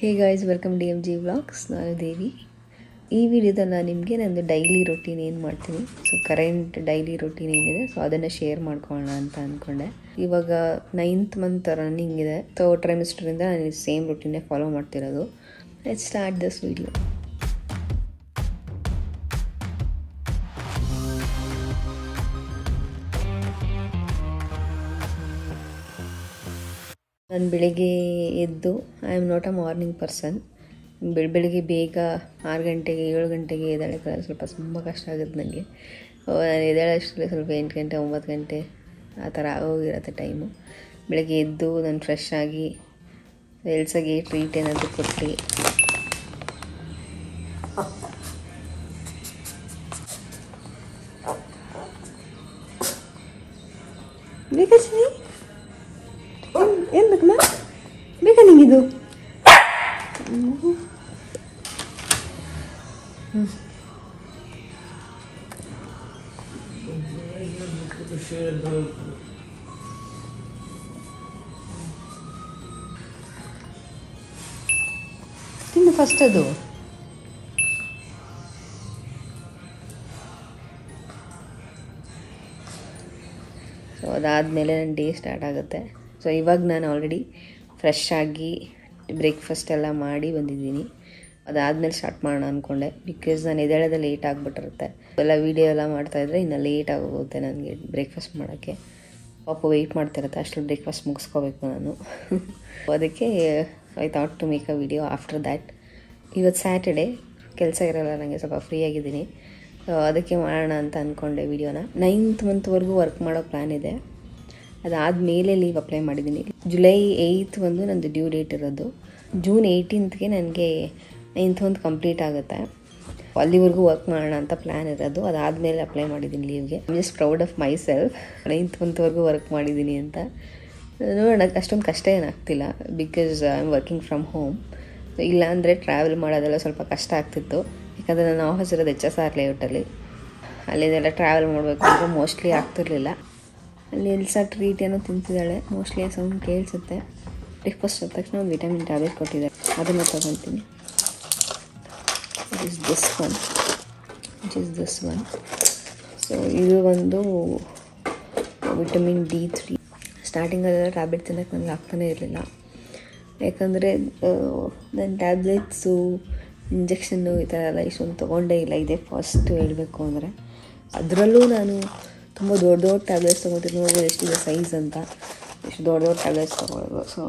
ಹೇ guys, welcome DMG vlogs. ನಾನು ದೇವಿ. ಈ ವಿಡಿಯೋದಲ್ಲಿ ನಾನು ನಿಮಗೆ ನಂದು ಡೈಲಿ ರೊಟೀನ್ ಏನು ಮಾಡ್ತೀನಿ, ಸೊ ಕರೆಂಟ್ ಡೈಲಿ ರೊಟೀನ್ ಏನಿದೆ ಸೊ ಅದನ್ನು ಶೇರ್ ಮಾಡ್ಕೊಳ್ಳೋಣ ಅಂತ ಅಂದ್ಕೊಂಡೆ. ಇವಾಗ 9th ಮಂತ್ ರನ್ನಿಂಗ್ ಇದೆ, ಥರ್ಡ್ ಟ್ರೈಮಿಸ್ಟರಿಂದ ನಾನು ಸೇಮ್ ರೊಟೀನೇ ಫಾಲೋ ಮಾಡ್ತಿರೋದು. Let's start this video. ನಾನು ಬೆಳಿಗ್ಗೆ ಎದ್ದು I am not a morning person. ಬೆಳಿಗ್ಗೆ ಬೇಗ 6 ಗಂಟೆಗೆ 7 ಗಂಟೆಗೆ ಎದ್ದೇಳಕ್ಕೆ ಸ್ವಲ್ಪ ತುಂಬ ಕಷ್ಟ ಆಗುತ್ತೆ ನನಗೆ. ನಾನು ಎದ್ದೇಳೋಷ್ಟರಲ್ಲಿ ಸ್ವಲ್ಪ 8 ಗಂಟೆ 9 ಗಂಟೆ ಆ ಥರ ಆಗೋಗಿರುತ್ತೆ ಟೈಮು. ಬೆಳಗ್ಗೆ ಎದ್ದು ನಾನು ಫ್ರೆಶ್ ಆಗಿ ಎಲ್ಸಾಗಿ ಟ್ರೀಟ್ ಏನಾದರೂ ಕೊಟ್ಟು ಬೇಕಾ ಏನು ಬೇಕಮ್ಮ, ಬೇಕಾ ನಿಮಗಿದು? ತಿನ್ನು ಫಸ್ಟ್ ಅದು. ಸೊ ಅದಾದಮೇಲೆ ನನ್ನ ಡೇ ಸ್ಟಾರ್ಟ್ ಆಗುತ್ತೆ. ಸೊ ಇವಾಗ ನಾನು ಆಲ್ರೆಡಿ ಫ್ರೆಶ್ ಆಗಿ ಬ್ರೇಕ್ಫಾಸ್ಟ್ ಎಲ್ಲ ಮಾಡಿ ಬಂದಿದ್ದೀನಿ. ಅದಾದಮೇಲೆ ಸ್ಟಾರ್ಟ್ ಮಾಡೋಣ ಅಂದ್ಕೊಂಡೆ, ಬಿಕಾಸ್ ನಾನು ಎದ್ದೇಳೋದು ಲೇಟ್ ಆಗಿಬಿಟ್ಟಿರುತ್ತೆ. ಎಲ್ಲ ವೀಡಿಯೋ ಎಲ್ಲ ಮಾಡ್ತಾಯಿದ್ರೆ ಇನ್ನು ಲೇಟ್ ಆಗೋಗುತ್ತೆ ನನಗೆ ಬ್ರೇಕ್ಫಾಸ್ಟ್ ಮಾಡೋಕ್ಕೆ. ಪಾಪ ವೆಯ್ಟ್ ಮಾಡ್ತಿರುತ್ತೆ, ಅಷ್ಟರಲ್ಲಿ ಬ್ರೇಕ್ಫಾಸ್ಟ್ ಮುಗಿಸ್ಕೋಬೇಕು ನಾನು. ಅದಕ್ಕೆ I thought to make a video after that. ಇವತ್ತು ಸ್ಯಾಟರ್ಡೇ, ಕೆಲಸ ಇರೋಲ್ಲ ನನಗೆ, ಸ್ವಲ್ಪ ಫ್ರೀ ಆಗಿದ್ದೀನಿ. ಅದಕ್ಕೆ ಮಾಡೋಣ ಅಂತ ಅಂದ್ಕೊಂಡೆ ವಿಡಿಯೋನ. 9th ಮಂತ್ವರೆಗೂ ವರ್ಕ್ ಮಾಡೋ ಪ್ಲ್ಯಾನ್ ಇದೆ. ಅದಾದಮೇಲೆ ಲೀವ್ ಅಪ್ಲೈ ಮಾಡಿದ್ದೀನಿ. ಜುಲೈ 8th ಒಂದು ನಂದು ಡ್ಯೂ ಡೇಟ್ ಇರೋದು. ಜೂನ್ 18th ನನಗೆ 9th ಮಂತ್ ಕಂಪ್ಲೀಟ್ ಆಗುತ್ತೆ. ಅಲ್ಲಿವರೆಗೂ ವರ್ಕ್ ಮಾಡೋಣ ಅಂತ ಪ್ಲ್ಯಾನ್ ಇರೋದು. ಅದಾದಮೇಲೆ ಅಪ್ಲೈ ಮಾಡಿದ್ದೀನಿ ಲೀವ್ಗೆ. I am just proud of myself. 9th ಮಂತ್ವರೆಗೂ ವರ್ಕ್ ಮಾಡಿದ್ದೀನಿ ಅಂತ. ನೋಡೋಣ, ಅಷ್ಟೊಂದು ಕಷ್ಟ ಏನಾಗ್ತಿಲ್ಲ, because I am working from home. ಇಲ್ಲಾಂದರೆ ಟ್ರಾವೆಲ್ ಮಾಡೋದೆಲ್ಲ ಸ್ವಲ್ಪ ಕಷ್ಟ ಆಗ್ತಿತ್ತು. ಯಾಕಂದರೆ ನನ್ನ ಆಫೀಸ್ ಇರೋದು HSR ಲೇಔಟಲ್ಲಿ. ಅಲ್ಲಿದೆಲ್ಲ ಟ್ರಾವೆಲ್ ಮಾಡಬೇಕು ಅಂದರೆ ಮೋಸ್ಟ್ಲಿ ಆಗ್ತಿರ್ಲಿಲ್ಲ. ಅಲ್ಲಿ ಎಲ್ಸ ಟ್ರೀಟ್ ಏನೋ ತಿಂತಿದ್ದಾಳೆ, ಮೋಸ್ಟ್ಲಿ ಸೌಂಡ್ ಕೇಳಿಸುತ್ತೆ. ಬ್ರೇಕ್ಫಾಸ್ಟ್ ಆದ ತಕ್ಷಣ ಒಂದು ವಿಟಮಿನ್ ಟ್ಯಾಬ್ಲೆಟ್ ಕೊಟ್ಟಿದ್ದಾರೆ, ಅದನ್ನು ತೊಗೊತೀನಿ. It is this one. So ಇದು ಒಂದು ವಿಟಮಿನ್ D3. ಸ್ಟಾರ್ಟಿಂಗಲ್ಲೆಲ್ಲ ಟ್ಯಾಬ್ಲೆಟ್ ತಿನ್ನೋಕ್ಕೆ ನನಗೆ ಆಗ್ತಾನೇ ಇರಲಿಲ್ಲ. ಯಾಕಂದರೆ ನನ್ನ ಟ್ಯಾಬ್ಲೆಟ್ಸು ಇಂಜೆಕ್ಷನ್ನು ಈ ಥರ ಎಲ್ಲ ಇಷ್ಟೊಂದು ತೊಗೊಂಡೇ ಇಲ್ಲ. ಇದೇ ಫಸ್ಟ್ ಹೇಳಬೇಕು ಅಂದರೆ. ಅದರಲ್ಲೂ ನಾನು ತುಂಬ ದೊಡ್ಡ ಟ್ಯಾಬ್ಲೆಟ್ಸ್ ತೊಗೊತೀನಿ. ನೋಡಿದ್ರೆ ಎಷ್ಟಿದೆ ಸೈಜ್ ಅಂತ, ಎಷ್ಟು ದೊಡ್ಡ ಟ್ಯಾಬ್ಲೆಟ್ಸ್ ತೊಗೊಳ್ಳೋದು. ಸೊ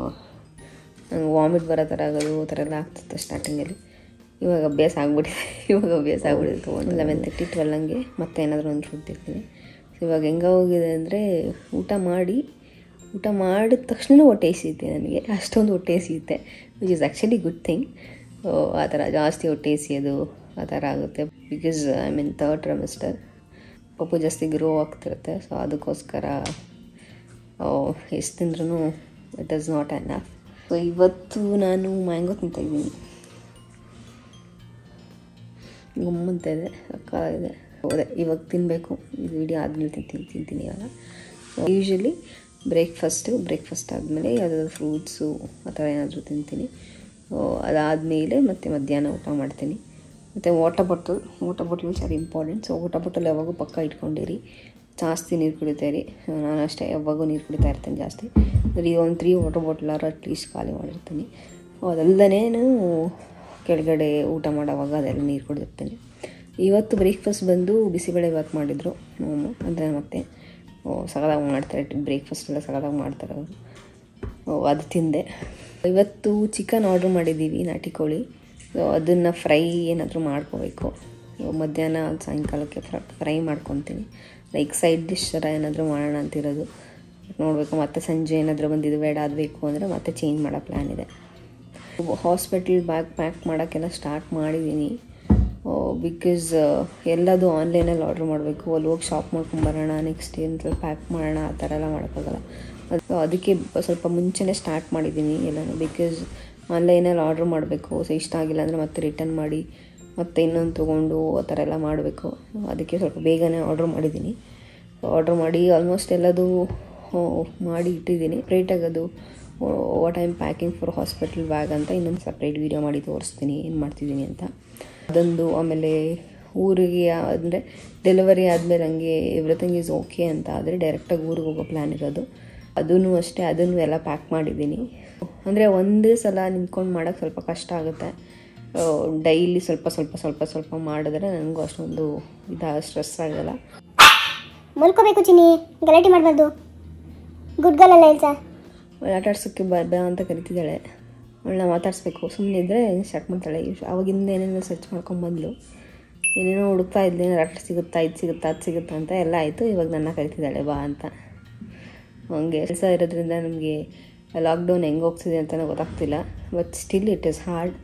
ನಂಗೆ ವಾಮಿಟ್ ಬರೋ ಥರ ಆಗೋದು ಆ ಥರ ಎಲ್ಲ ಆಗ್ತಿತ್ತು ಸ್ಟಾರ್ಟಿಂಗಲ್ಲಿ. ಇವಾಗ ಅಭ್ಯಾಸ ಆಗ್ಬಿಟ್ಟಿದೆ ತೊಗೊಂಡು 11:30 12 ಹಂಗೆ ಮತ್ತೆ ಏನಾದರೂ ಒಂದು ಫುಡ್ ತಿಂತೀನಿ. ಸೊ ಇವಾಗ ಹೆಂಗೆ ಹೋಗಿದೆ ಅಂದರೆ, ಊಟ ಮಾಡಿದ ತಕ್ಷಣ ಹೊಟ್ಟೆ ಎಸೀತೆ ನನಗೆ. ಅಷ್ಟೊಂದು ಹೊಟ್ಟೆ ಎಸೀತೆ, which is actually good thing. ಆ ಥರ ಜಾಸ್ತಿ ಹೊಟ್ಟೆ ಎಸಿಯೋದು ಆ ಥರ ಆಗುತ್ತೆ. Because I mean third trimester, ಪಪ್ಪು ಜಾಸ್ತಿ ಗ್ರೋ ಆಗ್ತಿರುತ್ತೆ. ಸೊ ಅದಕ್ಕೋಸ್ಕರ ಎಷ್ಟು ತಿಂದ್ರೂ it is not enough. So ಇವತ್ತು ನಾನು ಮ್ಯಾಂಗೋ ತಿಂತಾಯಿದ್ದೀನಿ. ಗಮ್ಮಂತ ಇದೆ, ಇದೆ. ಹೌದೇ, ಇವಾಗ ತಿನ್ನಬೇಕು. ಇದು ವಿಡಿಯೋ ಆದಮೇಲೆ ತಿಂತೀನಿ ಇವಾಗ. ಯೂಶ್ವಲಿ ಬ್ರೇಕ್ಫಾಸ್ಟ್ ಆದಮೇಲೆ ಯಾವುದಾದ್ರು ಫ್ರೂಟ್ಸು ಆ ಥರ ಏನಾದರೂ ತಿಂತೀನಿ. ಅದಾದಮೇಲೆ ಮತ್ತೆ ಮಧ್ಯಾಹ್ನ ಊಟ ಮಾಡ್ತೀನಿ. ಮತ್ತು water bottle which are important. So water bottle ಯಾವಾಗೂ ಪಕ್ಕ ಇಟ್ಕೊಂಡಿರಿ, ಜಾಸ್ತಿ ನೀರು ಕುಡಿತಾಯಿರಿ. ನಾನು ಅಷ್ಟೇ, ಯಾವಾಗೂ ನೀರು ಕುಡಿತಾ ಇರ್ತೀನಿ ಜಾಸ್ತಿ. ಒಂದು 3 ವಾಟರ್ ಬಾಟಲಾರು ಅಟ್ಲೀಸ್ಟ್ ಖಾಲಿ ಮಾಡಿರ್ತೀನಿ. ಅದಲ್ಲದೇ ಕೆಳಗಡೆ ಊಟ ಮಾಡೋವಾಗ ಅದೆಲ್ಲ ನೀರು ಕುಡಿದಿರ್ತೀನಿ. ಇವತ್ತು ಬ್ರೇಕ್ಫಾಸ್ಟ್ ಬಂದು ಬಿಸಿಬೇಳೆ ಬಾತ್ ಮಾಡಿದರು ಮಮ್ಮು. ಅಂದರೆ ಮತ್ತೆ ಸಗದಾಗಿ ಮಾಡ್ತಾರೆ, ಬ್ರೇಕ್ಫಾಸ್ಟ್ ಎಲ್ಲ ಸಗದಾಗಿ ಮಾಡ್ತಾರೆ ಅವರು. ಅದು ತಿಂದೆ. ಇವತ್ತು ಚಿಕನ್ ಆರ್ಡ್ರ್ ಮಾಡಿದ್ದೀವಿ, ನಾಟಿ ಕೋಳಿ. ಸೊ ಅದನ್ನು ಫ್ರೈ ಏನಾದರೂ ಮಾಡ್ಕೋಬೇಕು. ಮಧ್ಯಾಹ್ನ ಸಾಯಂಕಾಲಕ್ಕೆ ಫ್ರೈ ಮಾಡ್ಕೊತೀನಿ. ಲೈಕ್ ಸೈಡ್ ಡಿಶ್ ಥರ ಏನಾದರೂ ಮಾಡೋಣ ಅಂತಿರೋದು. ನೋಡಬೇಕು, ಮತ್ತೆ ಸಂಜೆ ಏನಾದರೂ ಬಂದಿದ್ದು ಬೇಡ ಆಗಬೇಕು ಅಂದರೆ ಮತ್ತೆ ಚೇಂಜ್ ಮಾಡೋ ಪ್ಲ್ಯಾನ್ ಇದೆ. ಹಾಸ್ಪಿಟಲ್ ಬ್ಯಾಗ್ ಪ್ಯಾಕ್ ಮಾಡೋಕ್ಕೆಲ್ಲ ಸ್ಟಾರ್ಟ್ ಮಾಡಿದ್ದೀನಿ. ಬಿಕಾಸ್ ಎಲ್ಲದು ಆನ್ಲೈನಲ್ಲಿ ಆರ್ಡ್ರ್ ಮಾಡಬೇಕು. ಅಲ್ಲಿ ಹೋಗಿ ಶಾಪ್ ಮಾಡ್ಕೊಂಬರೋಣ, ನೆಕ್ಸ್ಟ್ ಏನಾದರೂ ಪ್ಯಾಕ್ ಮಾಡೋಣ, ಆ ಥರ ಎಲ್ಲ ಮಾಡೋಕ್ಕಾಗಲ್ಲ. ಅದಕ್ಕೆ ಸ್ವಲ್ಪ ಮುಂಚೆನೇ ಸ್ಟಾರ್ಟ್ ಮಾಡಿದ್ದೀನಿ ಎಲ್ಲನೂ. ಬಿಕಾಸ್ ಆನ್ಲೈನಲ್ಲಿ ಆರ್ಡ್ರ್ ಮಾಡಬೇಕು. ಸೊ ಇಷ್ಟ ಆಗಿಲ್ಲ ಅಂದರೆ ಮತ್ತೆ ರಿಟರ್ನ್ ಮಾಡಿ ಮತ್ತೆ ಇನ್ನೊಂದು ತೊಗೊಂಡು ಆ ಥರ ಎಲ್ಲ ಮಾಡಬೇಕು. ಅದಕ್ಕೆ ಸ್ವಲ್ಪ ಬೇಗನೆ ಆರ್ಡ್ರ್ ಮಾಡಿದ್ದೀನಿ. ಆರ್ಡ್ರ್ ಮಾಡಿ ಆಲ್ಮೋಸ್ಟ್ ಎಲ್ಲದು ಮಾಡಿ ಇಟ್ಟಿದ್ದೀನಿ. ರೇಟಾಗಿ ಅದು what I am packing for hospital bag ಅಂತ ಇನ್ನೊಂದು ಸಪ್ರೇಟ್ ವೀಡಿಯೋ ಮಾಡಿ ತೋರಿಸ್ತೀನಿ ಏನು ಮಾಡ್ತಿದ್ದೀನಿ ಅಂತ. ಅದೊಂದು, ಆಮೇಲೆ ಊರಿಗೆ ಅಂದರೆ ಡೆಲಿವರಿ ಆದಮೇಲೆ ನನಗೆ ಎವ್ರಿಥಿಂಗ್ ಈಸ್ ಓಕೆ ಅಂತ ಆದರೆ ಡೈರೆಕ್ಟಾಗಿ ಊರಿಗೆ ಹೋಗೋ ಪ್ಲ್ಯಾನ್ ಇರೋದು. ಅದೂ ಅಷ್ಟೇ, ಅದನ್ನು ಎಲ್ಲ ಪ್ಯಾಕ್ ಮಾಡಿದ್ದೀನಿ. ಅಂದರೆ ಒಂದೇ ಸಲ ನಿಂತ್ಕೊಂಡು ಮಾಡೋಕ್ಕೆ ಸ್ವಲ್ಪ ಕಷ್ಟ ಆಗುತ್ತೆ. ಡೈಲಿ ಸ್ವಲ್ಪ ಮಾಡಿದ್ರೆ ನನಗೂ ಅಷ್ಟೊಂದು ಸ್ಟ್ರೆಸ್ ಆಗಲ್ಲ. ಮಲ್ಕೋಬೇಕು ಚಿನ್ನಿ, ಗಲಾಟೆ ಮಾಡಬಾರ್ದು. ಗುಡ್ ಗರ್ಲ್ ಅಲ್ಲ ಎಲ್ಸಾ. ಅವಳು ಆಟ ಆಡ್ಸೋಕ್ಕೆ ಬಾ ಅಂತ ಕರಿತಿದ್ದಾಳೆ. ಅವಳನ್ನ ಮಾತಾಡಿಸ್ಬೇಕು. ಸುಮ್ಮನೆ ಇದ್ದರೆ ಸ್ಟಾರ್ಟ್ ಮಾಡ್ತಾಳೆ. ಅವಾಗಿಂದ ಏನೇನೋ ಸರ್ಚ್ ಮಾಡ್ಕೊಂಬಂದ್ಲು, ಏನೇನೋ ಹುಡುಕ್ತಾ ಇದ್ಲು, ಏನಾರು ಆಟ ಸಿಗುತ್ತಾ, ಇದು ಸಿಗುತ್ತಾ, ಅದು ಸಿಗುತ್ತಾ ಅಂತ ಎಲ್ಲ ಆಯಿತು. ಇವಾಗ ನನ್ನ ಕರಿತಿದ್ದಾಳೆ ಬಾ ಅಂತ. ಹಂಗೆ ಕೆಲಸ ಇರೋದ್ರಿಂದ ನಮಗೆ ಲಾಕ್ಡೌನ್ ಹೆಂಗೆ ಹೋಗ್ತಿದೆ ಅಂತಲೂ ಗೊತ್ತಾಗ್ತಿಲ್ಲ. But still it is hard.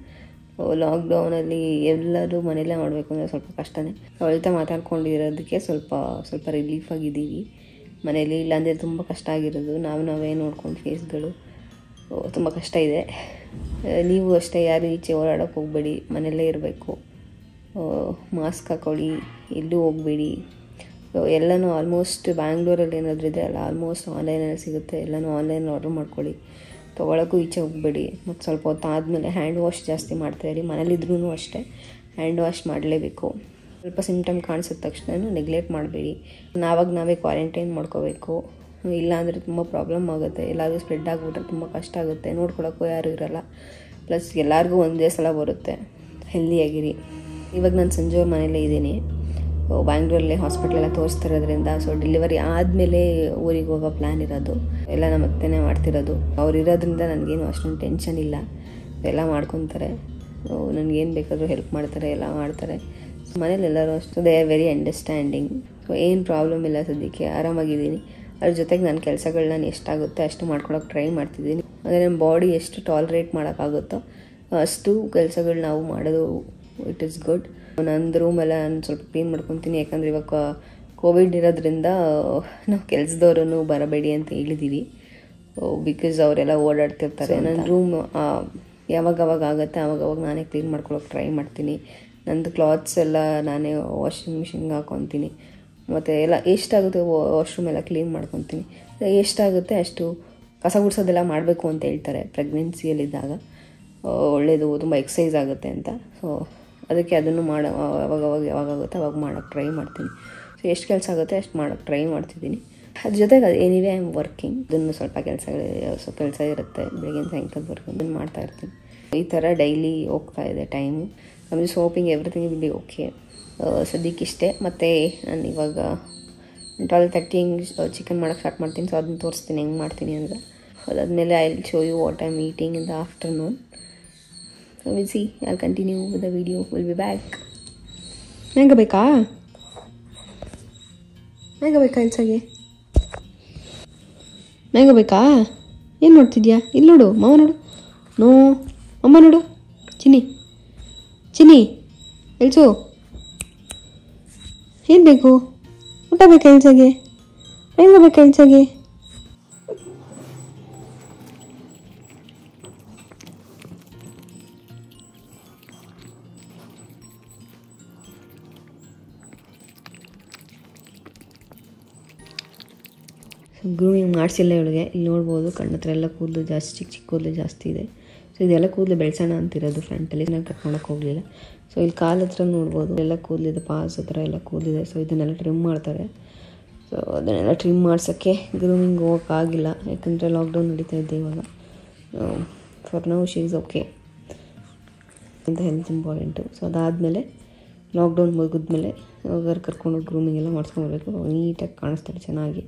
ಲಾಕ್ಡೌನಲ್ಲಿ ಎಲ್ಲರೂ ಮನೆಯಲ್ಲೇ ಮಾಡಬೇಕು ಅಂದರೆ ಸ್ವಲ್ಪ ಕಷ್ಟನೇ. ಅವಳ ಜೊತೆ ಮಾತಾಡ್ಕೊಂಡಿರೋದಕ್ಕೆ ಸ್ವಲ್ಪ ರಿಲೀಫ್ ಆಗಿದ್ದೀವಿ ಮನೇಲಿ. ಇಲ್ಲಾಂದರೆ ತುಂಬ ಕಷ್ಟ ಆಗಿರೋದು. ನಾವೇ ನೋಡ್ಕೊಂಡು ಫೇಸ್ಗಳು ತುಂಬ ಕಷ್ಟ ಇದೆ. ನೀವು ಅಷ್ಟೇ, ಯಾರು ಈಚೆ ಓಡಾಡೋಕ್ಕೆ ಹೋಗಬೇಡಿ, ಮನೆಯಲ್ಲೇ ಇರಬೇಕು. ಮಾಸ್ಕ್ ಹಾಕೊಳ್ಳಿ, ಎಲ್ಲೂ ಹೋಗಬೇಡಿ. ಎಲ್ಲನೂ ಆಲ್ಮೋಸ್ಟ್ ಬ್ಯಾಂಗ್ಳೂರಲ್ಲಿ ಏನಾದರೂ ಇದೆ ಅಲ್ಲ, ಆಲ್ಮೋಸ್ಟ್ ಆನ್ಲೈನಲ್ಲಿ ಸಿಗುತ್ತೆ. ಎಲ್ಲನೂ ಆನ್ಲೈನ್ ಆರ್ಡ್ರ್ ಮಾಡ್ಕೊಳ್ಳಿ. ತೊಗೊಳಕ್ಕೂ ಈಚೆ ಹೋಗಬೇಡಿ. ಮತ್ತು ಸ್ವಲ್ಪ ಹೊತ್ತು ಆದಮೇಲೆ ಹ್ಯಾಂಡ್ ವಾಶ್ ಜಾಸ್ತಿ ಮಾಡ್ತಾಯಿರಿ. ಮನೇಲಿದ್ರೂ ಅಷ್ಟೇ ಹ್ಯಾಂಡ್ ವಾಶ್ ಮಾಡಲೇಬೇಕು. ಸ್ವಲ್ಪ ಸಿಮ್ಟಮ್ ಕಾಣಿಸಿದ ತಕ್ಷಣ ನೆಗ್ಲೆಕ್ಟ್ ಮಾಡಬೇಡಿ. ನಾವೇ ಕ್ವಾರಂಟೈನ್ ಮಾಡ್ಕೋಬೇಕು. ಇಲ್ಲಾಂದರೆ ತುಂಬ ಪ್ರಾಬ್ಲಮ್ ಆಗುತ್ತೆ. ಎಲ್ಲಾದರೂ ಸ್ಪ್ರೆಡ್ ಆಗಿಬಿಟ್ರೆ ತುಂಬ ಕಷ್ಟ ಆಗುತ್ತೆ. ನೋಡ್ಕೊಳ್ಳೋಕ್ಕೂ ಯಾರೂ ಇರೋಲ್ಲ. ಪ್ಲಸ್ ಎಲ್ಲರಿಗೂ ಒಂದೇ ಸಲ ಬರುತ್ತೆ. ಹೆಲ್ದಿಯಾಗಿರಿ. ಇವಾಗ ನಾನು ಸಂಜೆವ್ರ ಮನೆಯಲ್ಲೇ ಇದ್ದೀನಿ. ಬ್ಯಾಂಗ್ಳೂರಲ್ಲಿ ಹಾಸ್ಪಿಟ್ಲೆಲ್ಲ ತೋರಿಸ್ತಿರೋದ್ರಿಂದ ಡೆಲಿವರಿ ಆದಮೇಲೆ ಊರಿಗೆ ಹೋಗೋ ಪ್ಲ್ಯಾನ್ ಇರೋದು. ಎಲ್ಲ ನಮ್ಮ ಅತ್ತೆನೇ ಮಾಡ್ತಿರೋದು. ಅವ್ರು ಇರೋದ್ರಿಂದ ನನಗೇನು ಅಷ್ಟೊಂದು ಟೆನ್ಷನ್ ಇಲ್ಲ. ಎಲ್ಲ ಮಾಡ್ಕೊತಾರೆ. ನನಗೇನು ಬೇಕಾದರೂ ಹೆಲ್ಪ್ ಮಾಡ್ತಾರೆ, ಎಲ್ಲ ಮಾಡ್ತಾರೆ. ಮನೇಲಿ ಎಲ್ಲರೂ ಅಷ್ಟು ದೇ ಆರ್ ವೆರಿ ಅಂಡರ್ಸ್ಟ್ಯಾಂಡಿಂಗ್. ಏನು ಪ್ರಾಬ್ಲಮ್ ಇಲ್ಲ ಸದ್ಯಕ್ಕೆ, ಆರಾಮಾಗಿದ್ದೀನಿ. ಅದ್ರ ಜೊತೆಗೆ ನನ್ನ ಕೆಲಸಗಳನ್ನ ಎಷ್ಟಾಗುತ್ತೆ ಅಷ್ಟು ಮಾಡ್ಕೊಳಕ್ಕೆ ಟ್ರೈ ಮಾಡ್ತಿದ್ದೀನಿ. ಅಂದರೆ ನಮ್ಮ ಬಾಡಿ ಎಷ್ಟು ಟಾಲ್ರೇಟ್ ಮಾಡೋಕ್ಕಾಗುತ್ತೋ ಅಷ್ಟು ಕೆಲಸಗಳು ನಾವು ಮಾಡೋದು ಇಟ್ ಈಸ್ ಗುಡ್. ನಂದು ರೂಮೆಲ್ಲ ನಾನು ಸ್ವಲ್ಪ ಕ್ಲೀನ್ ಮಾಡ್ಕೊತೀನಿ. ಯಾಕಂದರೆ ಇವಾಗ ಕೋವಿಡ್ ಇರೋದ್ರಿಂದ ನಾವು ಕೆಲಸದವ್ರೂ ಬರಬೇಡಿ ಅಂತ ಹೇಳಿದ್ದೀವಿ. ಬಿಕಾಸ್ ಅವರೆಲ್ಲ ಓಡಾಡ್ತಿರ್ತಾರೆ. ನನ್ನ ರೂಮ್ ಯಾವಾಗವಾಗ ಆಗುತ್ತೆ ಆವಾಗವಾಗ ನಾನೇ ಕ್ಲೀನ್ ಮಾಡ್ಕೊಳಕ್ಕೆ ಟ್ರೈ ಮಾಡ್ತೀನಿ. ನಂದು ಕ್ಲಾತ್ಸ್ ಎಲ್ಲ ನಾನೇ ವಾಷಿಂಗ್ ಮಿಷಿನ್ಗೆ ಹಾಕ್ಕೊತೀನಿ. ಮತ್ತು ಎಲ್ಲ ಎಷ್ಟಾಗುತ್ತೆ ವಾಶ್ರೂಮ್ ಎಲ್ಲ ಕ್ಲೀನ್ ಮಾಡ್ಕೊತೀನಿ. ಎಷ್ಟಾಗುತ್ತೆ ಅಷ್ಟು ಕಸ ಗುಡಿಸೋದೆಲ್ಲ ಮಾಡಬೇಕು ಅಂತ ಹೇಳ್ತಾರೆ ಪ್ರೆಗ್ನೆನ್ಸಿಯಲ್ಲಿದ್ದಾಗ. ಒಳ್ಳೆಯದು, ತುಂಬ ಎಕ್ಸಸೈಸ್ ಆಗುತ್ತೆ ಅಂತ. ಸೊ ಅದಕ್ಕೆ ಅದನ್ನು ಯಾವಾಗಾಗುತ್ತೆ ಅವಾಗ ಮಾಡೋಕ್ಕೆ ಟ್ರೈ ಮಾಡ್ತೀನಿ. ಸೊ ಎಷ್ಟು ಕೆಲಸ ಆಗುತ್ತೆ ಅಷ್ಟು ಮಾಡೋಕ್ಕೆ ಟ್ರೈ ಮಾಡ್ತಿದ್ದೀನಿ. ಅದ್ರ ಜೊತೆಗೆ ಎನಿವೇ ಐ ಆಮ್ ವರ್ಕಿಂಗ್. ಅದನ್ನು ಸ್ವಲ್ಪ ಕೆಲಸ ಇರುತ್ತೆ. ಬೆಳಗಿನ ಸಾಯಂಕಾಲದವರೆಗೂ ಅದನ್ನು ಮಾಡ್ತಾಯಿರ್ತೀನಿ. ಈ ಥರ ಡೈಲಿ ಹೋಗ್ತಾ ಇದೆ time. I am hoping everything will be okay. ಸದ್ಯಕ್ಕಿಷ್ಟೇ. ಮತ್ತು ನಾನು ಇವಾಗ 12:30 ಹಿಂಗೆ ಚಿಕನ್ ಮಾಡೋಕ್ಕೆ ಸ್ಟಾರ್ಟ್ ಮಾಡ್ತೀನಿ. ಸೊ ಅದನ್ನ ತೋರಿಸ್ತೀನಿ ಹೆಂಗೆ ಮಾಡ್ತೀನಿ ಅಂದರೆ. ಅದಾದಮೇಲೆ I will show you what I am eating in the afternoon. So we'll see. I'll continue with the video. We'll be back. Mango ಬೇಕಾ ಇಲ್ಸಾಗೆ? ಮ್ಯಾಂಗೋ ಬೇಕಾ? ಏನು ನೋಡ್ತಿದ್ಯಾ? ಇಲ್ಲಿ ನೋಡು, ಮಾವ ನೋಡು. ನೋ, ಅಮ್ಮ ನೋಡು. ಚಿನ್ನಿ ಎಲ್ಸು, ಏನು ಬೇಕು? ಊಟ ಬೇಕಾ ಇಲ್ಸಾಗೆ? ಮ್ಯಾಂಗೋ ಬೇಕಾ ಇಲ್ಸಾಗೆ? ಗ್ರೂಮಿಂಗ್ ಮಾಡಿಸಿಲ್ಲ ಇವಳಿಗೆ. ಇಲ್ಲಿ ನೋಡ್ಬೋದು ಕಣ್ಣ ಹತ್ರ ಎಲ್ಲ ಕೂದಲು ಜಾಸ್ತಿ, ಚಿಕ್ಕ ಕೂದಲು ಜಾಸ್ತಿ ಇದೆ. ಸೊ ಇದೆಲ್ಲ ಕೂದಲು ಬೆಳೆಸೋಣ ಅಂತಿರೋದು ಫ್ರಂಟಲ್ಲಿ. ನಾನು ಕಟ್ ಮಾಡೋಕ್ಕೆ ಹೋಗಲಿಲ್ಲ. ಸೊ ಇಲ್ಲಿ ಕಾಲ ಹತ್ರ ನೋಡ್ಬೋದು ಎಲ್ಲ ಕೂದಲಿದೆ, ಪಾಸ್ ಹತ್ರ ಎಲ್ಲ ಕೂದಲಿದೆ. ಸೊ ಇದನ್ನೆಲ್ಲ ಟ್ರಿಮ್ ಮಾಡ್ತಾರೆ. ಸೊ ಅದನ್ನೆಲ್ಲ ಟ್ರಿಮ್ ಮಾಡ್ಸೋಕ್ಕೆ ಗ್ರೂಮಿಂಗ್ ಹೋಗೋಕ್ಕಾಗಿಲ್ಲ, ಯಾಕಂದರೆ ಲಾಕ್ಡೌನ್ ನಡೀತಾ ಇದ್ದೆ ಇವಾಗ. For now she is okay ಅಂತ. Health important. ಸೊ ಅದಾದಮೇಲೆ ಲಾಕ್ಡೌನ್ ಮುಗಿದ್ಮೇಲೆ ಅವ್ರು ಕರ್ಕೊಂಡೋಗಿ ಗ್ರೂಮಿಂಗ್ ಎಲ್ಲ ಮಾಡಿಸ್ಕೊಂಡ್ಬರ್ಬೇಕು. ನೀಟಾಗಿ ಕಾಣಿಸ್ತಾರೆ ಚೆನ್ನಾಗಿ.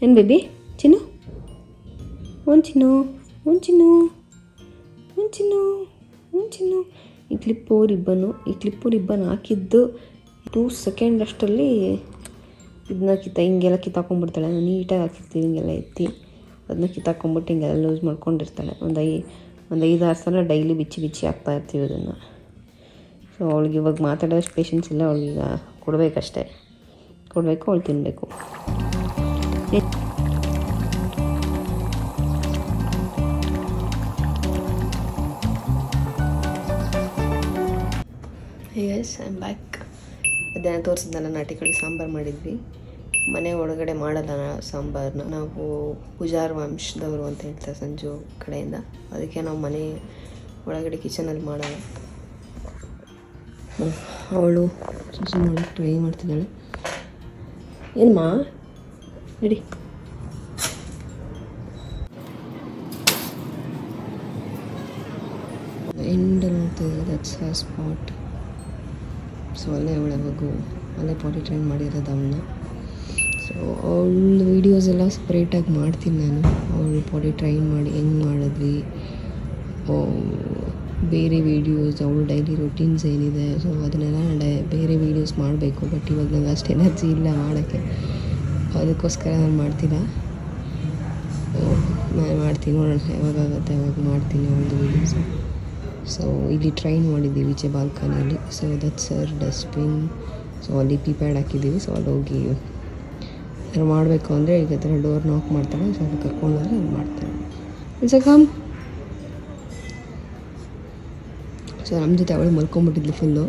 ಏನು ಬೇಬಿ? ಚಿನ್ನು ಈ ಕ್ಲಿಪ್ಪು ರಿಬ್ಬನ್ ಹಾಕಿದ್ದು 2 ಸೆಕೆಂಡ್ ಅಷ್ಟರಲ್ಲಿ ಇದನ್ನ ಹಿಂಗೆಲ್ಲ ಕಿತ್ತಾಕೊಂಡ್ಬಿಡ್ತಾಳೆ. ನಾನು ನೀಟಾಗಿ ಹಾಕಿರ್ತೀವಿ ಹಿಂಗೆಲ್ಲ ಎತ್ತಿ ಅದನ್ನ ಕಿತ್ತಾಕೊಂಡ್ಬಿಟ್ಟು ಹಿಂಗೆಲ್ಲ ಲೂಸ್ ಮಾಡ್ಕೊಂಡಿರ್ತಾಳೆ. ಒಂದು 5-6 ಸಲ ಡೈಲಿ ಬಿಚ್ಚಿ ಹಾಕ್ತಾ ಇರ್ತೀವಿ ಅದನ್ನು. ಸೊ ಅವಳಿಗೆ ಇವಾಗ ಮಾತಾಡೋಷ್ಟು ಪೇಷನ್ಸ್ ಇಲ್ಲ. ಅವಳಿಗೆ ಕೊಡಬೇಕಷ್ಟೇ, ಅವಳು ತಿನ್ನಬೇಕು. Hey guys, I'm back. ಅದೇನೋ ತೋರಿಸಿದ್ನಲ್ಲ, ನಾಟಿ ಕೋಳಿ ಸಾಂಬಾರು ಮಾಡಿದ್ವಿ. ಮನೆ ಒಳಗಡೆ ಮಾಡಲ್ಲ ಸಾಂಬಾರನ್ನ. ನಾವು ಪೂಜಾರ ವಂಶದವರು ಅಂತ ಹೇಳ್ತಾರೆ ಸಂಜು ಕಡೆಯಿಂದ, ಅದಕ್ಕೆ ನಾವು ಮನೆ ಒಳಗಡೆ ಕಿಚನಲ್ಲಿ ಮಾಡಲ್ಲ. ಅವಳು ಸುಸು ಮಾಡೋಕ್ಕೆ ಟ್ರೈ ಮಾಡ್ತಿದ್ದಾಳೆ. ಏನಮ್ಮ ನಡಿ. ಎಂಡಲ್ಲಿ ನೋಡ್ತಿದ್ದೆ, ದಟ್ಸ್ ಹರ್ ಸ್ಪಾಟ್. ಸೊ ಅಲ್ಲೇ ಅವಳವಾಗೂ ಅಲ್ಲೇ ಪಾಟಿ ಟ್ರೈನ್ ಮಾಡಿರೋದು ಅವಳನ್ನ. ಸೊ ಅವಳ ವೀಡಿಯೋಸ್ ಎಲ್ಲ ಸಪ್ರೇಟಾಗಿ ಮಾಡ್ತೀನಿ ನಾನು. ಅವಳು ಪಾಟಿ ಟ್ರೈನ್ ಮಾಡಿ ಹೆಂಗೆ ಮಾಡಿದ್ವಿ, ಬೇರೆ ವೀಡಿಯೋಸ್ ಅವಳು ಡೈಲಿ ರೂಟೀನ್ಸ್ ಏನಿದೆ, ಸೊ ಅದನ್ನೆಲ್ಲ ಬೇರೆ ವೀಡಿಯೋಸ್ ಮಾಡಬೇಕು. ಬಟ್ ಇವಾಗ ನಂಗೆ ಅಷ್ಟು ಎನರ್ಜಿ ಇಲ್ಲ ಮಾಡೋಕ್ಕೆ, ಅದಕ್ಕೋಸ್ಕರ ನಾನು ಮಾಡ್ತಿಲ್ಲ. ನಾನು ಮಾಡ್ತೀನಿ, ನೋಡೋಣ ಯಾವಾಗಾಗುತ್ತೆ ಅವಾಗ ಮಾಡ್ತೀನಿ ಅವಳದು ವೀಡಿಯೋಸು. ಸೊ ಇಲ್ಲಿ ಟ್ರೈನ್ ಮಾಡಿದ್ದೀವಿ ಈಚೆ ಬಾಲ್ಕನಿಯಲ್ಲಿ. So that's her dustbin. So ಅಲ್ಲಿ ಪ್ಯಾಡ್ ಹಾಕಿದ್ದೀವಿ. ಸೊ ಅಲ್ಲಿ ಹೋಗಿ ಯಾರು ಮಾಡಬೇಕು ಅಂದರೆ ಈಗ ಥರ ಡೋರ್ ನಾಕ್ ಮಾಡ್ತಾಳೆ. ಸೊ ಅಲ್ಲಿ ಕರ್ಕೊಂಡೋದ್ರೆ ಅಲ್ಲಿ ಮಾಡ್ತಾಳೆ. It's come. ಸೊ ನಮ್ಮ ಜೊತೆ ಅವಳು ಮಲ್ಕೊಂಬಿಟ್ಟಿದ್ಲು ಫುಲ್ಲು.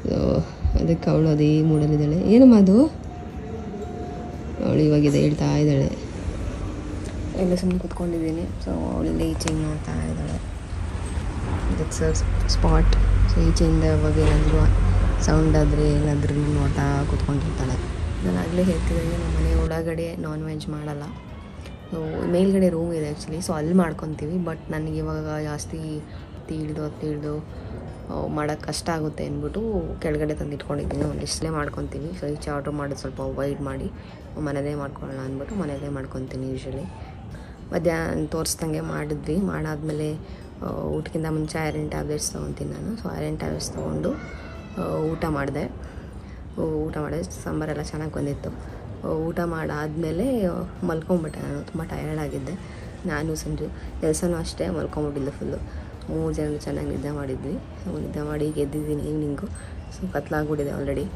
ಸೊ ಅದಕ್ಕೆ ಅವಳು ಅದೇ ಮೂಡಲ್ಲಿದ್ದಾಳೆ. ಏನಮ್ಮ ಅದು? ಅವಳು ಇವಾಗಿದೆ ಹೇಳ್ತಾ ಇದ್ದಾಳೆ. ಎಲ್ಲ ಸುಮ್ಮನೆ ಕೂತ್ಕೊಂಡಿದ್ದೀನಿ. ಸೊ ಅವಳಿಂದ ಈಚೆ ನೋಡ್ತಾ ಇದ್ದಾಳೆ. That's spot. ಸೊ ಈಚೆಯಿಂದ ಅವಾಗ ಏನಾದರೂ ಸೌಂಡ್ ಆದರೆ ಏನಾದರೂ ನೋಡ್ತಾ ಕೂತ್ಕೊಂಡಿರ್ತಾಳೆ. ನಾನು ಆಗಲೇ ಹೇಳ್ತಿದ್ದಂಗೆ ನಮ್ಮ ಮನೆ ಒಳಗಡೆ ನಾನ್ ವೆಜ್ ಮಾಡಲ್ಲ. ಸೊ ಮೇಲ್ಗಡೆ ರೂಮ್ ಇದೆ ಆ್ಯಕ್ಚುಲಿ. ಸೊ ಅಲ್ಲಿ ಮಾಡ್ಕೊತೀವಿ. ಬಟ್ ನನಗೆ ಇವಾಗ ಜಾಸ್ತಿ ತಿಳಿದು ಮಾಡೋಕ್ಕೆ ಕಷ್ಟ ಆಗುತ್ತೆ ಅಂದ್ಬಿಟ್ಟು ಕೆಳಗಡೆ ತಂದು ಇಟ್ಕೊಂಡಿದ್ದೀನಿ. ಒಂದಿಷ್ಟೇ ಮಾಡ್ಕೊತೀವಿ. ಸೊ ಈಚೆ ಆರ್ಡ್ರ್ ಮಾಡೋದು ಸ್ವಲ್ಪ ಅವಾಯ್ಡ್ ಮಾಡಿ ಮನೆಯಲ್ಲೇ ಮಾಡ್ಕೊಳ್ಳೋಣ ಅಂದ್ಬಿಟ್ಟು ಮನೆಯಲ್ಲೇ ಮಾಡ್ಕೊತೀನಿ ಯೂಶ್ವಲಿ. ಮಧ್ಯಾಹ್ನ ತೋರಿಸ್ದಂಗೆ ಮಾಡಿದ್ವಿ. ಮಾಡಾದಮೇಲೆ ಊಟಕ್ಕಿಂತ ಮುಂಚೆ ಐರನ್ ಟ್ಯಾಬ್ಲೆಟ್ಸ್ ತೊಗೊತೀನಿ ನಾನು. ಸೊ ಐರನ್ ಟ್ಯಾಬ್ಲೆಟ್ಸ್ ತೊಗೊಂಡು ಊಟ ಮಾಡಿದೆ. ಸಾಂಬಾರೆಲ್ಲ ಚೆನ್ನಾಗಿ ಬಂದಿತ್ತು. ಊಟ ಮಾಡಾದಮೇಲೆ ಮಲ್ಕೊಂಬಿಟ್ಟೆ. ನಾನು ತುಂಬ ಟಯರ್ಡ್ ಆಗಿದ್ದೆ. ನಾನು ಸಂಜು ಕೆಲಸನೂ ಅಷ್ಟೇ ಮಲ್ಕೊಂಬಿಟ್ಟಿದ್ದೆ ಫುಲ್ಲು. 3 ಜನ ಚೆನ್ನಾಗಿ ನಿದ್ದೆ ಮಾಡಿದ್ವಿ. ನಿದ್ದೆ ಮಾಡಿ ಗೆದ್ದಿದ್ದೀನಿ ಈವ್ನಿಂಗು. ಸೊ ಕತ್ಲಾಗ್ಬಿಟ್ಟಿದೆ ಆಲ್ರೆಡಿ.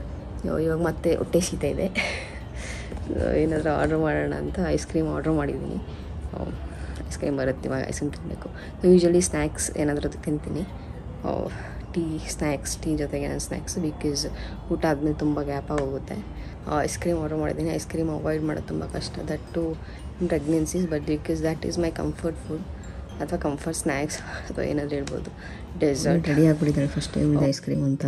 ಇವಾಗ ಮತ್ತೆ ಹೊಟ್ಟೆ ಶೀತ ಇದೆ. ಏನಾದರೂ ಆರ್ಡ್ರ್ ಮಾಡೋಣ ಅಂತ ಐಸ್ ಕ್ರೀಮ್ ಆರ್ಡ್ರ್ ಮಾಡಿದ್ದೀನಿ. ಐಸ್ ಕ್ರೀಮ್ ಬರುತ್ತೆ, ಇವಾಗ ಐಸ್ ಕ್ರೀಮ್ ತಿನ್ನಬೇಕು. ಯೂಶ್ವಲಿ ಸ್ನ್ಯಾಕ್ಸ್ ಏನಾದರೂ ತಿಂತೀನಿ. ಟೀ ಜೊತೆಗೆ ನಾನು ಸ್ನ್ಯಾಕ್ಸ್, ಬಿಕಾಸ್ ಊಟ ಆದಮೇಲೆ ತುಂಬ ಗ್ಯಾಪ್ ಆಗೋಗುತ್ತೆ. ಐಸ್ ಕ್ರೀಮ್ ಆರ್ಡ್ರ್ ಮಾಡಿದ್ದೀನಿ. ಐಸ್ ಕ್ರೀಮ್ ಅವಾಯ್ಡ್ ಮಾಡೋದು ತುಂಬ ಕಷ್ಟ, that too in pregnancies. But because that is my comfort food ಅಥವಾ ಕಂಫರ್ಟ್ ಸ್ನ್ಯಾಕ್ಸ್ ಅಥವಾ ಏನಾದರೂ ಹೇಳ್ಬೋದು. ಡೆಸರ್ಟ್ ರೆಡಿ ಆಗಿಬಿಟ್ಟಿದ್ದಾಳೆ ಫಸ್ಟ್ ಟೈಮ್ ಇದೆ ಐಸ್ ಕ್ರೀಮ್ ಅಂತ.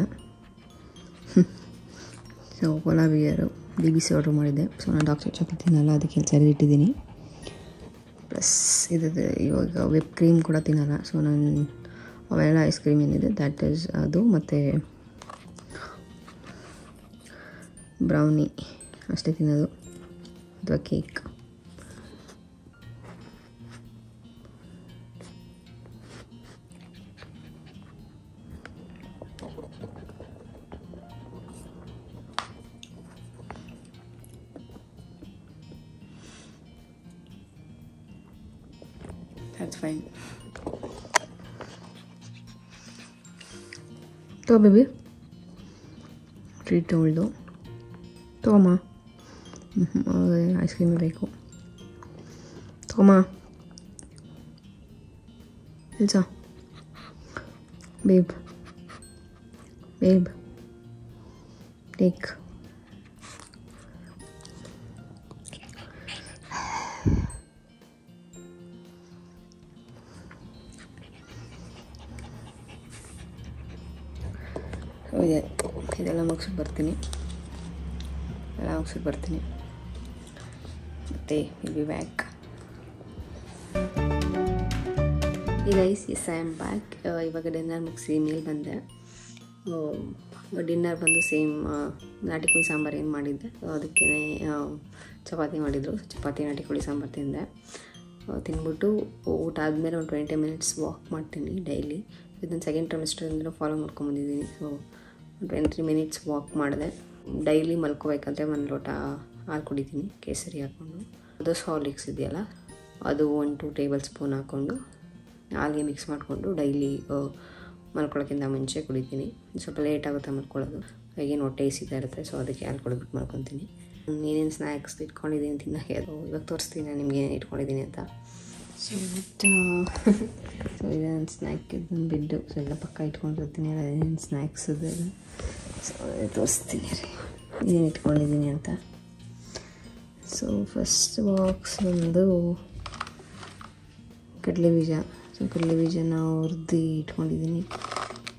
So cola beer BBC order ಮಾಡಿದ್ದೆ. ಸೊ ನಾನು ಡಾಕ್ಟರ್ ಚಾಕ್ಲೇಟ್ ತಿನ್ನಲ್ಲ, ಅದಕ್ಕೆ ಸರಿ ಇಟ್ಟಿದ್ದೀನಿ. ಪ್ಲಸ್ ಇದು ಇವಾಗ ವಿಪ್ ಕ್ರೀಮ್ ಕೂಡ ತಿನ್ನಲ್ಲ. ಸೊ ನಾನು ಅವೆಲ್ಲ ಐಸ್ ಕ್ರೀಮ್ ಏನಿದೆ ದ್ಯಾಟ್ ಈಸ್ ಅದು, ಮತ್ತು ಬ್ರೌನಿ ಅಷ್ಟೇ ತಿನ್ನೋದು, ಅಥವಾ ಕೇಕ್. That's fine. ತಗೋ ಬೇಬಿ, ಟ್ರೀಟ್ ತೊಗೊಳ್ದು ತಗೊಮ್ಮ. ಐಸ್ ಕ್ರೀಮೇ ಬೇಕು, ತಗೊಮ್ಮ. ಇಲ್ಸ ಬೇಬ್ ಟೇಕ್. ಇದೆಲ್ಲ ಮುಗಿಸ್ಬಿಟ್ಟು ಬರ್ತೀನಿ. ಮತ್ತು will be back. Guys, yes I am back. ಇವಾಗ ಡಿನ್ನರ್ ಮುಗಿಸಿ ಮೇಲೆ ಬಂದೆ. ಡಿನ್ನರ್ ಬಂದು ಸೇಮ್ ನಾಟಿ ಕೋಳಿ ಸಾಂಬಾರು ಏನು ಮಾಡಿದ್ದೆ ಅದಕ್ಕೇ ಚಪಾತಿ ಮಾಡಿದರು. ಚಪಾತಿ ನಾಟಿ ಕೋಳಿ ಸಾಂಬಾರು ತಿಂದ್ಬಿಟ್ಟು ಊಟ ಆದಮೇಲೆ ಒಂದು 20 ಮಿನಿಟ್ಸ್ ವಾಕ್ ಮಾಡ್ತೀನಿ ಡೈಲಿ. ಇದನ್ನು ಸೆಕೆಂಡ್ ಟ್ರೈಮಿಸ್ಟರಿಂದ ಫಾಲೋ ಮಾಡ್ಕೊಂಬಂದಿದ್ದೀನಿ. ಸೊ 20 ಮಿನಿಟ್ಸ್ ವಾಕ್ ಮಾಡಿದೆ. ಡೈಲಿ ಮಲ್ಕೋಬೇಕಾದ್ರೆ 1 ಲೋಟ ಹಾಲು ಕುಡಿತೀನಿ, ಕೇಸರಿ ಹಾಕ್ಕೊಂಡು. ಅದು ಹಾರ್ಲಿಕ್ಸ್ ಇದೆಯಲ್ಲ, ಅದು 1-2 ಟೇಬಲ್ ಸ್ಪೂನ್ ಹಾಕ್ಕೊಂಡು ಹಾಲಿಗೆ ಮಿಕ್ಸ್ ಮಾಡಿಕೊಂಡು ಡೈಲಿ ಮಲ್ಕೊಳ್ಳೋಕ್ಕಿಂತ ಮುಂಚೆ ಕುಡಿತೀನಿ. ಸ್ವಲ್ಪ ಲೇಟ್ ಆಗುತ್ತೆ ಮಲ್ಕೊಳ್ಳೋದು, ಈಗೇನು ಹೊಟ್ಟೆ ಹಸಿತಾ ಇರುತ್ತೆ. ಸೊ ಅದಕ್ಕೆ ಹಾಲು ಕುಡಿದ್ಬಿಟ್ಟು ಮಲ್ಕೊತೀನಿ. ಏನೇನು ಸ್ನ್ಯಾಕ್ಸ್ ಇಟ್ಕೊಂಡಿದ್ದೀನಿ ತಿನ್ನೋಕ್ಕೆ, ಅದು ಇವಾಗ ತೋರಿಸ್ತೀನಿ ನಾನು ನಿಮ್ಗೆ ಏನೇನು ಇಟ್ಕೊಂಡಿದ್ದೀನಿ ಅಂತ. ಸೊ ಇದು ನನ್ನ ಸ್ನ್ಯಾಕ್, ಇದನ್ನು ಬಿದ್ದು ಸೊ ಎಲ್ಲ ಪಕ್ಕ ಇಟ್ಕೊಂಡಿರ್ತೀನಿ. ಏನೇನು ಸ್ನ್ಯಾಕ್ಸ್ ಅದೆಲ್ಲ ಸೊ ತೋರಿಸ್ತೀನಿ ರೀ ಏನೇನು ಇಟ್ಕೊಂಡಿದ್ದೀನಿ ಅಂತ. ಸೊ ಫಸ್ಟ್ ಬಾಕ್ಸ್ ಒಂದು ಕಡಲೆಬೀಜ. ಸೊ ಕಡಲೆಬೀಜನ ಹುರಿದು ಇಟ್ಕೊಂಡಿದ್ದೀನಿ,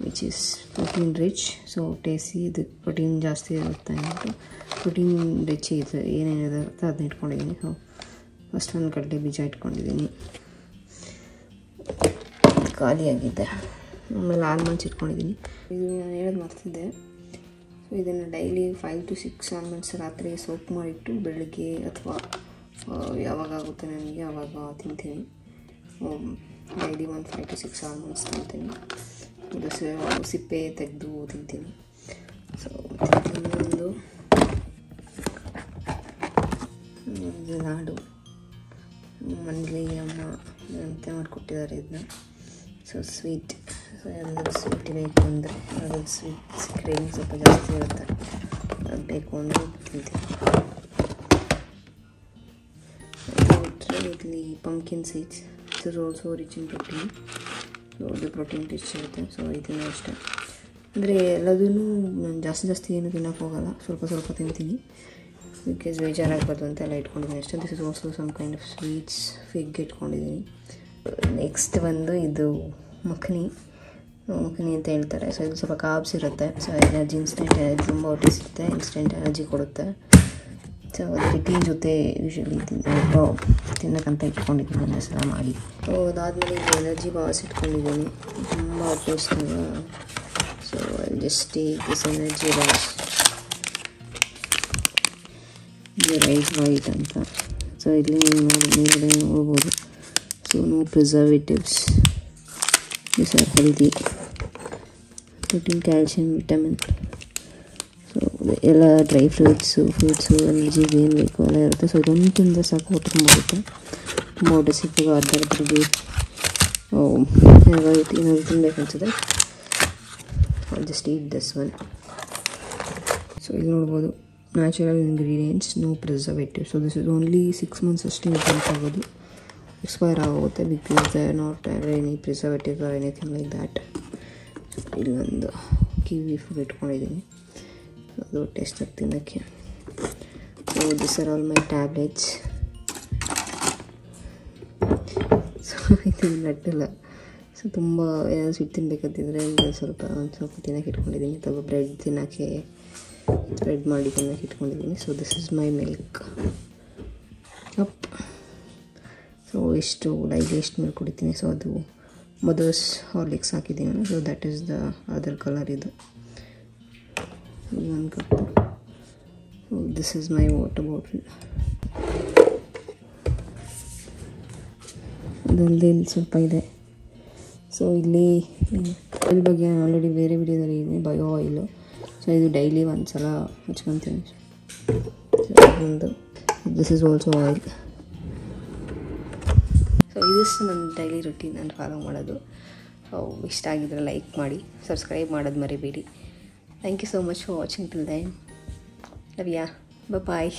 which is protein rich. So tasty, ಇದಕ್ಕೆ ಪ್ರೋಟೀನ್ ಜಾಸ್ತಿ ಇರುತ್ತೆ ಅಂದ್ಬಿಟ್ಟು ಪ್ರೋಟೀನ್ ರಿಚ್ ಇದು ಏನೇನಿರುತ್ತೆ ಅದನ್ನ ಇಟ್ಕೊಂಡಿದ್ದೀನಿ. ಸೊ ಫಸ್ಟ್ ಒಂದು ಕಡಲೆಬೀಜ ಇಟ್ಕೊಂಡಿದ್ದೀನಿ, ಖಾಲಿಯಾಗಿದೆ. ಆಮೇಲೆ ಆಲ್ಮಂಡ್ಸ್ ಇಟ್ಕೊಂಡಿದ್ದೀನಿ. ಇದು ನಾನು ಹೇಳೋದು ಮರ್ತಿದ್ದೆ. ಸೊ ಇದನ್ನು ಡೈಲಿ 5 to 6 ಆಲ್ಮಂಡ್ಸ್ ರಾತ್ರಿ ಸೋಪ್ ಮಾಡಿಟ್ಟು ಬೆಳಗ್ಗೆ ಅಥವಾ ಯಾವಾಗುತ್ತೆ ನನಗೆ ಆವಾಗ ತಿಂತೀನಿ. ಡೈಲಿ ಒಂದು 5 to 6 ಆಲ್ಮಂಡ್ಸ್ ತಿಂತೀನಿ. ಇದು ಸಿಪ್ಪೆ ತೆಗೆದು ತಿಂತೀನಿ. ಸೊ ಇನ್ನೊಂದು ಲಾಡು, ಮನೇಲಿ ಅಮ್ಮ ಅಂತ ಮಾಡಿಕೊಟ್ಟಿದ್ದಾರೆ ಇದನ್ನ. ಸೊ ಸ್ವೀಟ್, ಸೊ ಯಾವ್ದಾದ್ರು ಸ್ವೀಟ್ ಬೇಕು ಅಂದರೆ ಅದು ಸ್ವೀಟ್ ಕ್ರೇವಿಂಗ್ ಸ್ವಲ್ಪ ಜಾಸ್ತಿ ಇರುತ್ತೆ, ಅದು ಬೇಕು ಅಂದರೆ ತಿಂತೀನಿ. ಬಿಟ್ಟರೆ ಇಲ್ಲಿ pumpkin seeds, is also rich in protein. So ಅದು ಪ್ರೋಟೀನ್ ರಿಚ್ ಇರುತ್ತೆ. ಸೊ ಇದನ್ನು ಅಷ್ಟೇ, ಅಂದರೆ ಎಲ್ಲದೂ ನಾನು ಜಾಸ್ತಿ ಏನು ತಿನ್ನೋಕೆ ಹೋಗಲ್ಲ, ಸ್ವಲ್ಪ ತಿಂತೀನಿ. ಬಿಕಾಸ್ ಬೇಜಾರಾಗ್ಬಾರ್ದು ಅಂತೆಲ್ಲ ಇಟ್ಕೊಂಡಿದ್ದೀನಿ ಅಷ್ಟೇ. This is also some kind of sweets. Fig ಇಟ್ಕೊಂಡಿದ್ದೀನಿ. ನೆಕ್ಸ್ಟ್ ಬಂದು ಇದು ಮಖನಿ ಅಂತ ಹೇಳ್ತಾರೆ. ಸೊ ಇದು ಸ್ವಲ್ಪ ಕಾರ್ಬ್ಸ್ ಇರುತ್ತೆ. ಸೊ ಎನರ್ಜಿ ಇನ್ಸ್ಟೆಂಟ್ ಎನರ್ಜಿ ತುಂಬ ಹೊಟ್ಟೆ ಸಿಗುತ್ತೆ, ಇನ್ಸ್ಟೆಂಟ್ ಎನರ್ಜಿ ಕೊಡುತ್ತೆ. ಸೊ ಅದಕ್ಕೆ ಟೀ ಜೊತೆ ಯೂಶ್ವಲಿ ತಿನ್ನೋಕ್ಕಂತ ಇಟ್ಕೊಂಡಿದ್ದೀನಿ ಒಂದೇ ಸಲ ಮಾಡಿ. ಸೊ ಅದಾದಮೇಲೆ ಇದು ಎನರ್ಜಿ ಬಾಸ್ ಇಟ್ಕೊಂಡಿದ್ದೀನಿ, ತುಂಬ ಟೇಸ್ಟ್ ಇದೆ. So just take this energy bars. ಇದು ರೈಸ್ ವೈಟ್ ಅಂತ. ಸೊ ಇಲ್ಲಿ ಮೇಲ್ಗಡೆ ನೋಡ್ಬೋದು. So no preservatives, this are healthy, protein, calcium, vitamin. So ಎಲ್ಲ ಡ್ರೈ ಫ್ರೂಟ್ಸು ಎನರ್ಜಿಗೆ ಏನು ಬೇಕು ಎಲ್ಲ ಇರುತ್ತೆ. ಸೊ ಇದೊಂದು ತಿಂದರೆ ಸಾಕು, ಹೊಟ್ಟೆ ತುಂಬ ಆಗುತ್ತೆ, ತುಂಬ ಹೊಟ್ಟೆ ಸಿಕ್ಕಿಗೆ ಅರ್ಧರ್ಧರಿಗೆ ಏನಾದರೂ ತಿನ್ಬೇಕು ಅನಿಸುತ್ತೆ. Just eat this one. So ಇಲ್ಲಿ ನೋಡ್ಬೋದು natural ingredients, no preservative. So this is only 6 months ಅಷ್ಟೇ ಯೂಸ್ ಆಗೋದು, ಎಕ್ಸ್ಪೈರ್ ಆಗೋಗುತ್ತೆ. Because they are not any preservative or anything like that. ಇಲ್ಲೊಂದು ಕಿವಿ ಫುಡ್ ಇಟ್ಕೊಂಡಿದ್ದೀನಿ, ಅದು ಟೇಸ್ಟ್ ಆಗಿ ತಿನ್ನೋಕ್ಕೆ. So this are all my tablets. So ಇದು ನಟ್ಟಿಲ್ಲ. ಸೊ ತುಂಬ ಏನಾದರೂ ಸ್ವೀಟ್ ತಿನ್ಬೇಕಂತಿದ್ರೆ ಒಂದು ಸ್ವಲ್ಪ ತಿನ್ನೋಕೆ ಇಟ್ಕೊಂಡಿದ್ದೀನಿ, ಅಥವಾ ಬ್ರೆಡ್ ಮಾಡಿ ತಿನ್ನೋಕೆ ಇಟ್ಕೊಂಡಿದ್ದೀನಿ. So this is my milk cup. So daily ಎಷ್ಟು ಮಿಲ್ಕ್ ಕುಡಿತೀನಿ. ಸೊ ಅದು ಮದರ್ಸ್ ಹಾರ್ಲಿಕ್ಸ್ ಹಾಕಿದ್ದೀನಿ. So that is the other colour. ಇದು ಒಂದು cup. So this is my water bottle. ಅದಲ್ಲದೆ ಇಲ್ಲಿ ಸ್ವಲ್ಪ ಇದೆ. ಸೊ ಇಲ್ಲಿ ಆಯಿಲ್ ಬಗ್ಗೆ ಆಲ್ರೆಡಿ ಬೇರೆ ವಿಡಿಯೋದಲ್ಲಿ ಇದೆ, ಬಯೋ ಆಯಿಲು. ಸೊ ಇದು ಡೈಲಿ ಒಂದು ಸಲ ಹಚ್ಕೊತೀನಿ. ಒಂದು this is also oil. So ಇದಿಷ್ಟು ನನ್ನ ಡೈಲಿ ರುಟೀನ್ ನಾನು ಫಾಲೋ ಮಾಡೋದು. ಸೊ ಇಷ್ಟ ಆಗಿದ್ರೆ ಲೈಕ್ ಮಾಡಿ, ಸಬ್ಸ್ಕ್ರೈಬ್ ಮಾಡೋದು ಮರಿಬೇಡಿ. Thank you so much for watching till then. Love ya, bye.